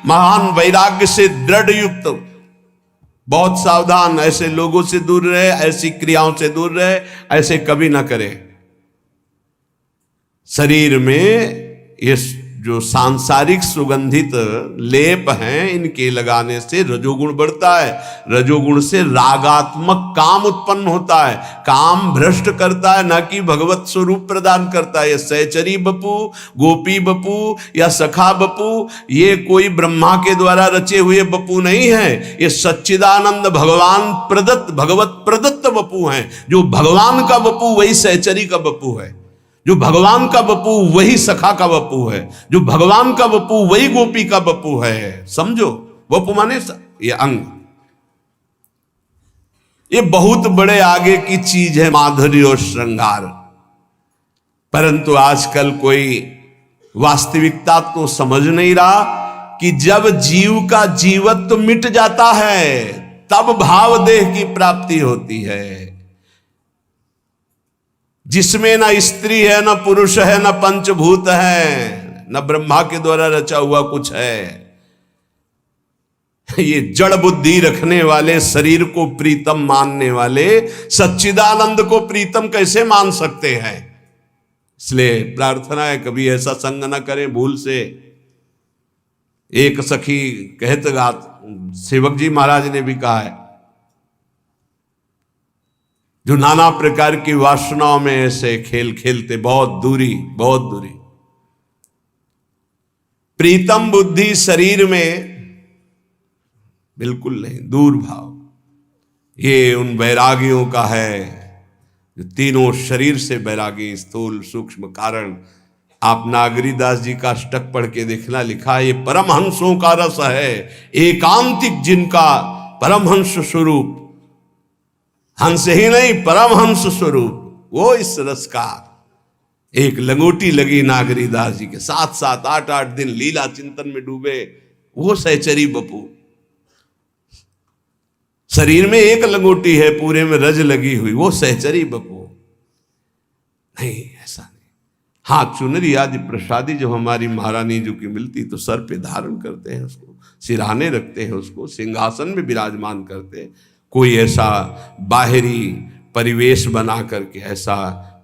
महान वैराग्य से दृढ़ युक्त, बहुत सावधान, ऐसे लोगों से दूर रहे, ऐसी क्रियाओं से दूर रहे, ऐसे कभी ना करे। शरीर में ये जो सांसारिक सुगंधित लेप हैं, इनके लगाने से रजोगुण बढ़ता है। रजोगुण से रागात्मक काम उत्पन्न होता है, काम भ्रष्ट करता है, न कि भगवत स्वरूप प्रदान करता है। ये सहचरी बपू, गोपी बपू या सखा बपू, ये कोई ब्रह्मा के द्वारा रचे हुए बपू नहीं है। ये सच्चिदानंद भगवान प्रदत्त, भगवत प्रदत्त बपू हैं। जो भगवान का बपू वही सहचरी का बपू है, जो भगवान का बपू वही सखा का बपू है, जो भगवान का बपू वही गोपी का बपू है। समझो, बपू माने ये अंग। ये बहुत बड़े आगे की चीज है, माधुर्य और श्रृंगार। परंतु आजकल कोई वास्तविकता तो समझ नहीं रहा कि जब जीव का जीवत्व मिट जाता है तब भाव देह की प्राप्ति होती है, जिसमें न स्त्री है, न पुरुष है, न पंचभूत है, न ब्रह्मा के द्वारा रचा हुआ कुछ है। ये जड़ बुद्धि रखने वाले, शरीर को प्रीतम मानने वाले सच्चिदानंद को प्रीतम कैसे मान सकते हैं? इसलिए प्रार्थना है कभी ऐसा संग न करें भूल से। एक सखी कहत गात, सेवक जी महाराज ने भी कहा है, जो नाना प्रकार की वासनाओं में ऐसे खेल खेलते, बहुत दूरी, बहुत दूरी। प्रीतम बुद्धि शरीर में बिल्कुल नहीं, दूर भाव। ये उन वैरागियों का है जो तीनों शरीर से वैरागी, स्थूल सूक्ष्म कारण। आप नागरीदास जी का अष्टक पढ़ के देखना, लिखा है ये परमहंसों का रस है, एकांतिक जिनका परमहंस स्वरूप। हंस ही नहीं, परमहंस स्वरूप, वो इस रस का। एक लंगोटी लगी नागरीदास जी के, 7-7 8-8 दिन लीला चिंतन में डूबे, वो सहचरी बपू। शरीर में एक लंगोटी है, पूरे में रज लगी हुई, वो सहचरी बपू नहीं, ऐसा नहीं। हाँ, चुनरी आदि प्रसादी जो हमारी महारानी जी की मिलती तो सर पे धारण करते हैं उसको, सिरहाने रखते हैं उसको, सिंहासन में विराजमान करते हैं। कोई ऐसा बाहरी परिवेश बना करके ऐसा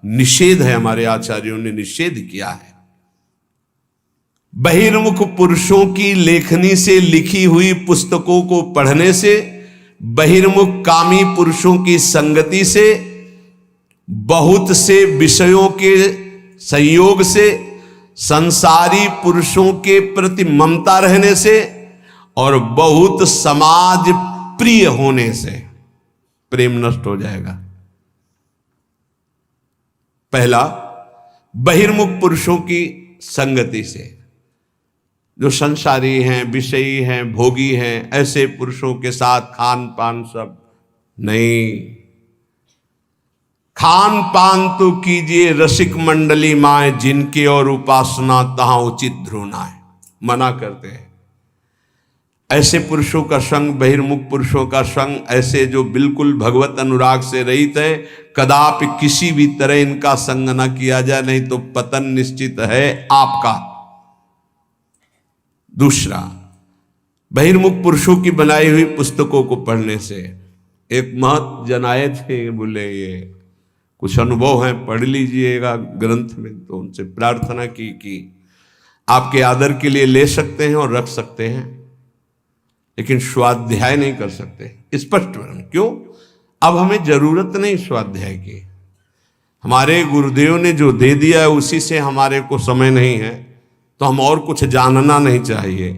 निषेध है, हमारे आचार्यों ने निषेध किया है। बहिर्मुख पुरुषों की लेखनी से लिखी हुई पुस्तकों को पढ़ने से, बहिर्मुख कामी पुरुषों की संगति से, बहुत से विषयों के संयोग से, संसारी पुरुषों के प्रति ममता रहने से और बहुत समाज प्रिय होने से प्रेम नष्ट हो जाएगा। पहला, बहिर्मुख पुरुषों की संगति से, जो संसारी हैं, विषयी हैं, भोगी हैं, ऐसे पुरुषों के साथ खान पान सब नहीं। खान पान तो कीजिए रसिक मंडली माए, जिनके और उपासना तहां उचित ध्रुना है, मना करते हैं। ऐसे पुरुषों का संग, बहिर्मुख पुरुषों का संग, ऐसे जो बिल्कुल भगवत अनुराग से रहित है, कदापि किसी भी तरह इनका संग न किया जाए, नहीं तो पतन निश्चित है आपका। दूसरा, बहिर्मुख पुरुषों की बनाई हुई पुस्तकों को पढ़ने से। एक महत जन आए थे, बोले ये कुछ अनुभव है, पढ़ लीजिएगा ग्रंथ में। तो उनसे प्रार्थना की कि आपके आदर के लिए ले सकते हैं और रख सकते हैं, लेकिन स्वाध्याय नहीं कर सकते। स्पष्ट क्यों? अब हमें जरूरत नहीं स्वाध्याय की, हमारे गुरुदेव ने जो दे दिया है उसी से हमारे को समय नहीं है, तो हम और कुछ जानना नहीं चाहिए।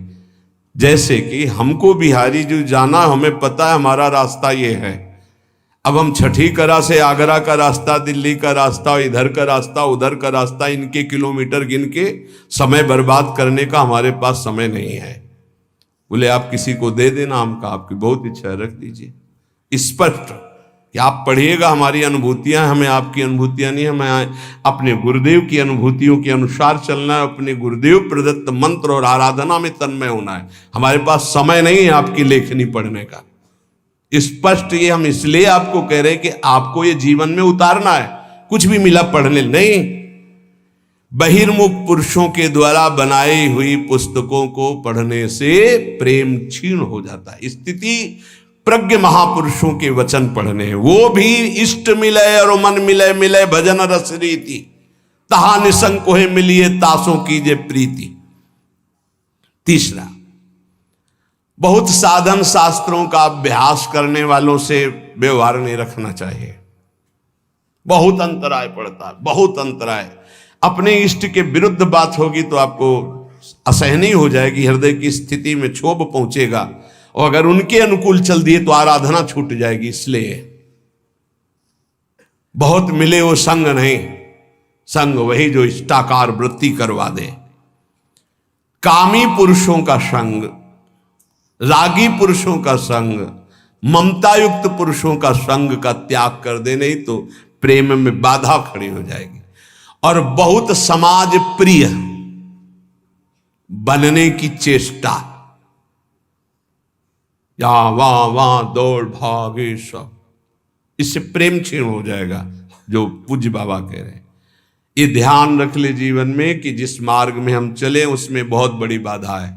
जैसे कि हमको बिहारी जो जाना, हमें पता है हमारा रास्ता ये है। अब हम छठी करा से आगरा का रास्ता, दिल्ली का रास्ता, इधर का रास्ता, उधर का रास्ता, इनके किलोमीटर गिन के समय बर्बाद करने का हमारे पास समय नहीं है। बोले आप किसी को दे देना, हम कहा आपकी बहुत इच्छा है, रख दीजिए। स्पष्ट कि आप पढ़िएगा, हमारी अनुभूतियां, हमें आपकी अनुभूतियां नहीं, हमें अपने गुरुदेव की अनुभूतियों के अनुसार चलना है, अपने गुरुदेव प्रदत्त मंत्र और आराधना में तन्मय होना है। हमारे पास समय नहीं है आपकी लेखनी पढ़ने का। स्पष्ट ये हम इसलिए आपको कह रहे हैं कि आपको ये जीवन में उतारना है, कुछ भी मिला पढ़ने नहीं। बहिर्मुख पुरुषों के द्वारा बनाई हुई पुस्तकों को पढ़ने से प्रेम क्षीण हो जाता है। स्थिति प्रज्ञ महापुरुषों के वचन पढ़ने, वो भी इष्ट मिले और मन मिले, मिले भजन रस रीति, तहा निसंक होए मिलिए तासों कीजे प्रीति। तीसरा, बहुत साधन शास्त्रों का अभ्यास करने वालों से व्यवहार नहीं रखना चाहिए। बहुत अंतराय पड़ता है, बहुत अंतराय। अपने इष्ट के विरुद्ध बात होगी तो आपको असहनीय हो जाएगी, हृदय की स्थिति में क्षोभ पहुंचेगा, और अगर उनके अनुकूल चल दिए तो आराधना छूट जाएगी। इसलिए बहुत मिले वो संग नहीं, संग वही जो इष्टाकार वृत्ति करवा दे। कामी पुरुषों का संग, रागी पुरुषों का संग, ममता युक्त पुरुषों का संग का त्याग कर दे, नहीं तो प्रेम में बाधा खड़ी हो जाएगी। और बहुत समाज प्रिय बनने की चेष्टा, यहां वहां दौड़ भागे सब, इससे प्रेम क्षीण हो जाएगा, जो पूज्य बाबा कह रहे हैं। ये ध्यान रख ले जीवन में कि जिस मार्ग में हम चले उसमें बहुत बड़ी बाधा है।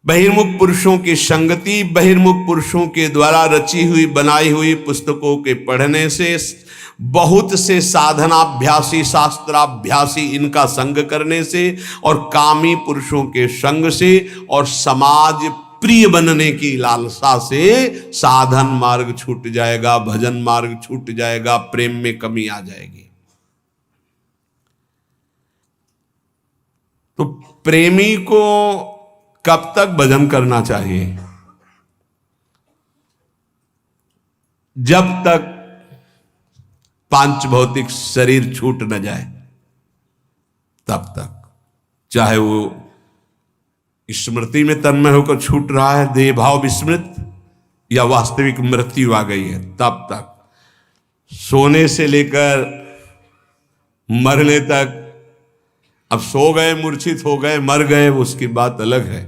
बहिर्मुख पुरुषों की संगति, बहिर्मुख पुरुषों के द्वारा रची हुई बनाई हुई पुस्तकों के पढ़ने से, बहुत से साधनाभ्यासी शास्त्राभ्यासी इनका संग करने से, और कामी पुरुषों के संग से, और समाज प्रिय बनने की लालसा से साधन मार्ग छूट जाएगा, भजन मार्ग छूट जाएगा, प्रेम में कमी आ जाएगी। तो प्रेमी को कब तक भजन करना चाहिए? जब तक पांच भौतिक शरीर छूट न जाए तब तक। चाहे वो स्मृति में तन्मय होकर छूट रहा है, देह भाव विस्मृत, या वास्तविक मृत्यु आ गई है, तब तक। सोने से लेकर मरने तक, अब सो गए, मूर्छित हो गए, मर गए, उसकी बात अलग है,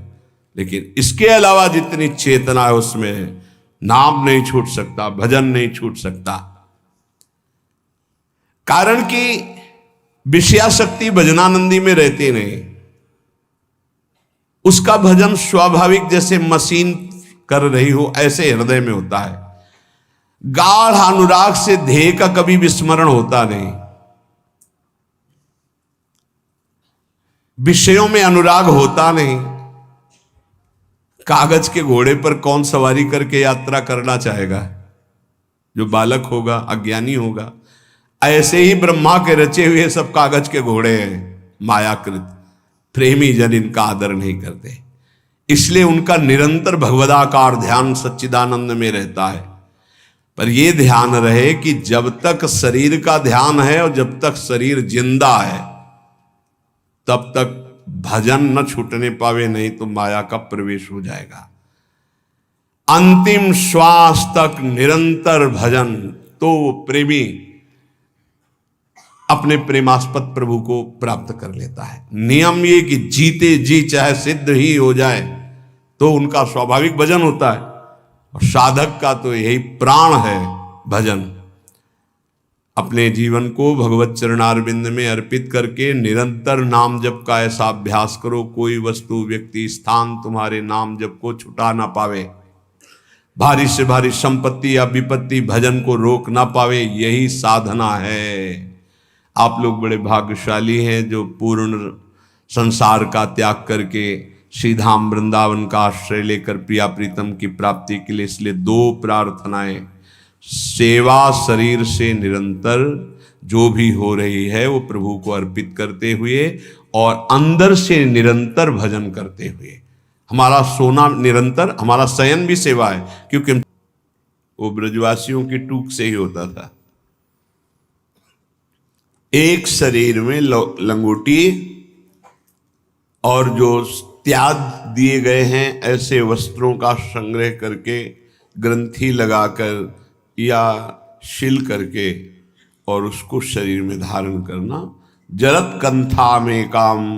लेकिन इसके अलावा जितनी चेतना है उसमें नाम नहीं छूट सकता, भजन नहीं छूट सकता। कारण कि विषयाशक्ति भजनानंदी में रहती नहीं, उसका भजन स्वाभाविक जैसे मशीन कर रही हो ऐसे हृदय में होता है। गाढ़ अनुराग से ध्येय का कभी विस्मरण होता नहीं, विषयों में अनुराग होता नहीं। कागज के घोड़े पर कौन सवारी करके यात्रा करना चाहेगा? जो बालक होगा, अज्ञानी होगा। ऐसे ही ब्रह्मा के रचे हुए सब कागज के घोड़े हैं, मायाकृत। प्रेमी जन इनका आदर नहीं करते, इसलिए उनका निरंतर भगवदाकार ध्यान सच्चिदानंद में रहता है। पर यह ध्यान रहे कि जब तक शरीर का ध्यान है और जब तक शरीर जिंदा है तब तक भजन न छूटने पावे, नहीं तो माया का प्रवेश हो जाएगा। अंतिम श्वास तक निरंतर भजन तो प्रेमी अपने प्रेमास्पद प्रभु को प्राप्त कर लेता है। नियम ये कि जीते जी चाहे सिद्ध ही हो जाए तो उनका स्वाभाविक भजन होता है, और साधक का तो यही प्राण है भजन। अपने जीवन को भगवत चरणारविंद में अर्पित करके निरंतर नाम जप का ऐसा अभ्यास करो, कोई वस्तु व्यक्ति स्थान तुम्हारे नाम जप को छुटा ना पावे, भारी से भारी संपत्ति या विपत्ति भजन को रोक ना पावे। यही साधना है। आप लोग बड़े भाग्यशाली हैं जो पूर्ण संसार का त्याग करके श्रीधाम वृंदावन का आश्रय लेकर प्रिया प्रीतम की प्राप्ति के लिए। इसलिए दो प्रार्थनाएं, सेवा शरीर से निरंतर जो भी हो रही है वो प्रभु को अर्पित करते हुए, और अंदर से निरंतर भजन करते हुए। हमारा सोना निरंतर, हमारा शयन भी सेवा है, क्योंकि वो ब्रजवासियों की टूक से ही होता था। एक शरीर में लंगोटी और जो त्याग दिए गए हैं ऐसे वस्त्रों का संग्रह करके ग्रंथि लगाकर या शिल करके और उसको शरीर में धारण करना। जरत कंथा में काम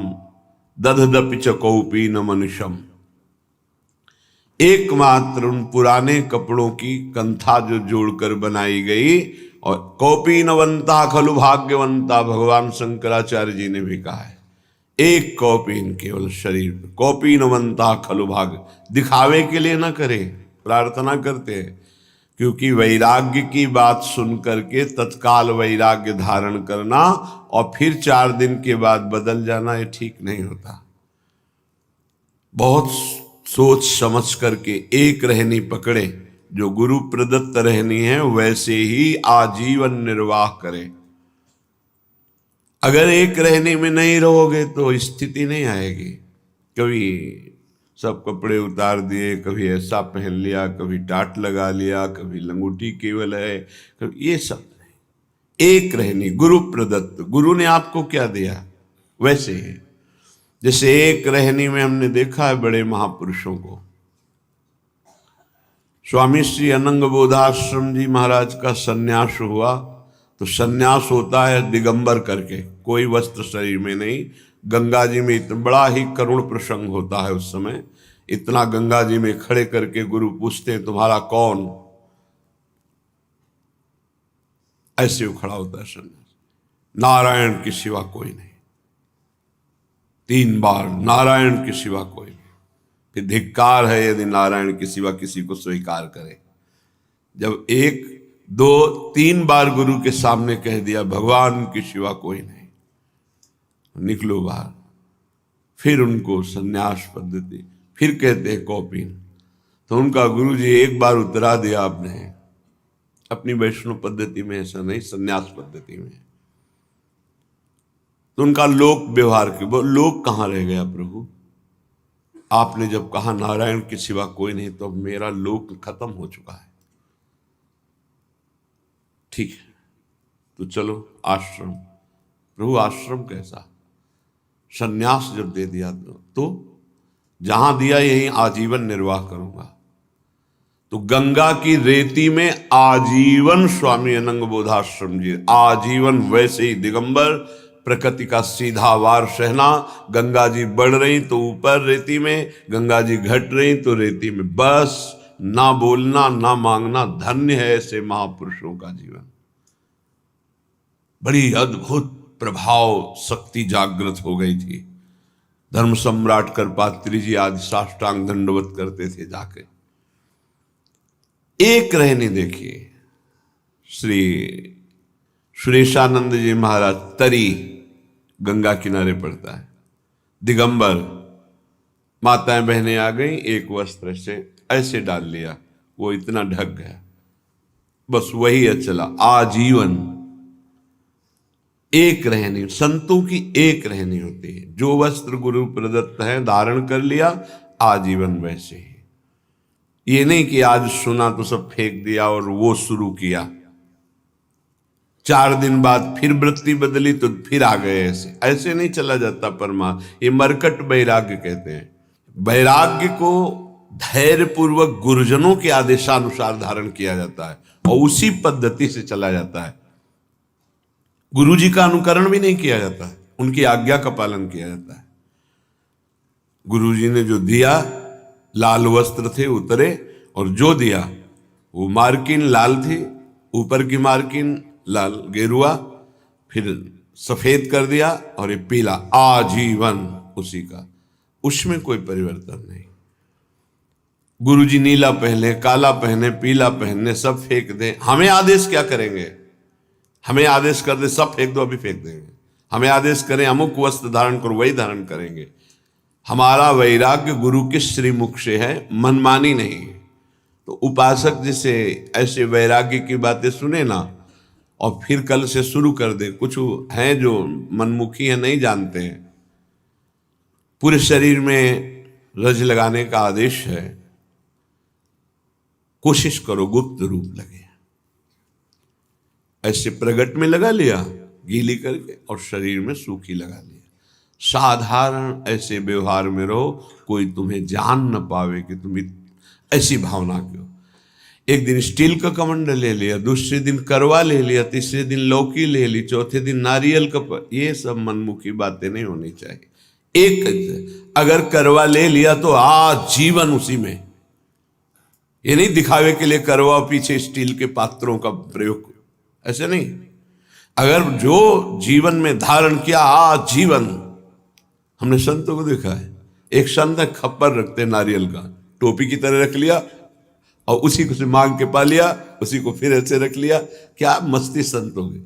दधदपि च कौपी न मनुष्यम। एकमात्र उन पुराने कपड़ों की कंथा जो जोड़कर बनाई गई और कौपीनवंता खलु भाग्यवंता, भगवान शंकराचार्य जी ने भी कहा है। एक कौपीन केवल शरीर, कौपीनवंता खलु भाग्य, दिखावे के लिए ना करे, प्रार्थना करते हैं, क्योंकि वैराग्य की बात सुन करके तत्काल वैराग्य धारण करना और फिर 4 दिन के बाद बदल जाना, ये ठीक नहीं होता। बहुत सोच समझ करके एक रहनी पकड़े, जो गुरु प्रदत्त रहनी है वैसे ही आजीवन निर्वाह करे। अगर एक रहने में नहीं रहोगे तो स्थिति नहीं आएगी। कभी सब कपड़े उतार दिए, कभी ऐसा पहन लिया, कभी टाट लगा लिया, कभी लंगोटी केवल है, कभी ये सब नहीं। एक रहनी गुरु प्रदत्त, गुरु ने आपको क्या दिया वैसे ही। जैसे एक रहनी में हमने देखा है बड़े महापुरुषों को। स्वामी श्री अनंग बोधाश्रम जी महाराज का सन्यास हुआ, तो सन्यास होता है दिगंबर करके, कोई वस्त्र शरीर में नहीं। गंगा जी में इतना बड़ा ही करुण प्रसंग होता है उस समय, इतना गंगा जी में खड़े करके गुरु पूछते हैं तुम्हारा कौन, ऐसे वो खड़ा होता है सन्यास, नारायण के सिवा कोई नहीं। 3 बार नारायण के सिवा कोई नहीं। फिर धिक्कार है यदि नारायण के सिवा किसी को स्वीकार करे। जब 1, 2, 3 बार गुरु के सामने कह दिया भगवान के सिवा कोई नहीं, निकलो बाहर। फिर उनको सन्यास पद्धति, फिर कहते हैं कौपीन। तो उनका गुरु जी एक बार उतरा दिया आपने, अपनी वैष्णव पद्धति में ऐसा नहीं, सन्यास पद्धति में। तो उनका लोक व्यवहार के, वो लोक कहाँ रह गया प्रभु? आपने जब कहा नारायण के सिवा कोई नहीं, तो अब मेरा लोक खत्म हो चुका है। ठीक है, तो चलो आश्रम। प्रभु आश्रम कैसा? सन्यास जब दे दिया तो जहां दिया यहीं आजीवन निर्वाह करूंगा। तो गंगा की रेती में आजीवन स्वामी अनंग बोधाश्रम जी, आजीवन वैसे ही दिगंबर, प्रकृति का सीधा वार सहना। गंगा जी बढ़ रही तो ऊपर रेती में, गंगा जी घट रही तो रेती में, बस ना बोलना ना मांगना। धन्य है ऐसे महापुरुषों का जीवन। बड़ी अद्भुत प्रभाव शक्ति जागृत हो गई थी। धर्म सम्राट करपात्री जी आदि साष्टांग दंडवत करते थे जाके। एक रहने देखिए, श्री सुरेशानंद जी महाराज, तरी गंगा किनारे पड़ता है, दिगंबर, माताएं बहनें आ गई, एक वस्त्र से ऐसे डाल लिया, वो इतना ढक गया, बस वही चला आजीवन। एक रहनी, संतों की एक रहनी होती है। जो वस्त्र गुरु प्रदत्त है धारण कर लिया, आजीवन वैसे ही। ये नहीं कि आज सुना तो सब फेंक दिया और वो शुरू किया, 4 दिन बाद फिर वृत्ति बदली तो फिर आ गए। ऐसे नहीं चला जाता परमा। ये मरकट वैराग्य कहते हैं। वैराग्य को धैर्य पूर्वक गुरुजनों के आदेशानुसार धारण किया जाता है और उसी पद्धति से चला जाता है। गुरु जी का अनुकरण भी नहीं किया जाता है, उनकी आज्ञा का पालन किया जाता है। गुरु जी ने जो दिया, लाल वस्त्र थे उतरे, और जो दिया वो मार्किन लाल थी, ऊपर की मार्किन लाल गेरुआ, फिर सफेद कर दिया, और ये पीला आजीवन उसी का, उसमें कोई परिवर्तन नहीं। गुरुजी नीला पहने, काला पहने, पीला पहने, सब फेंक दें, हमें आदेश क्या करेंगे? हमें आदेश कर दे सब फेंक दो, अभी फेंक देंगे। हमें आदेश करें अमुक वस्त्र धारण करो, वही धारण करेंगे। हमारा वैराग्य गुरु के श्रीमुख से है, मनमानी नहीं। तो उपासक जिसे ऐसे वैराग्य की बातें सुने ना और फिर कल से शुरू कर दे, कुछ हैं जो मनमुखी है, नहीं जानते हैं। पूरे शरीर में रज लगाने का आदेश है, कोशिश करो गुप्त रूप लगे। ऐसे प्रगट में लगा लिया गीली करके, और शरीर में सूखी लगा लिया। साधारण ऐसे व्यवहार में रहो, कोई तुम्हें जान न पावे कि तुम ऐसी भावना क्यों। एक दिन स्टील का कमंडल ले लिया, दूसरे दिन करवा ले लिया, तीसरे दिन लौकी ले ली, चौथे दिन नारियल का। ये सब मनमुखी बातें नहीं होनी चाहिए। एक अगर करवा ले लिया तो आजीवन उसी में। ये नहीं दिखावे के लिए करवा, पीछे स्टील के पात्रों का प्रयोग, ऐसे नहीं। अगर जो जीवन में धारण किया आजीवन, हमने संतों को देखा है, एक संत है खप्पर रखते नारियल का, टोपी की तरह रख लिया और उसी को से मांग के पा लिया, उसी को फिर ऐसे रख लिया। क्या मस्ती संत हो गई।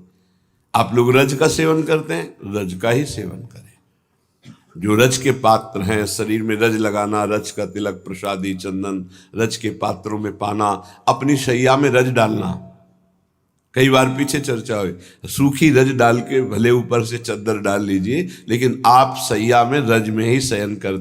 आप लोग रज का सेवन करते हैं, रज का ही सेवन करें। जो रज के पात्र हैं, शरीर में रज लगाना, रज का तिलक, प्रसादी, चंदन, रज के पात्रों में पाना, अपनी शैया में रज डालना। कई बार पीछे चर्चा हुई, सूखी रज डाल के भले ऊपर से चद्दर डाल लीजिए, लेकिन आप शैया में रज में ही शयन कर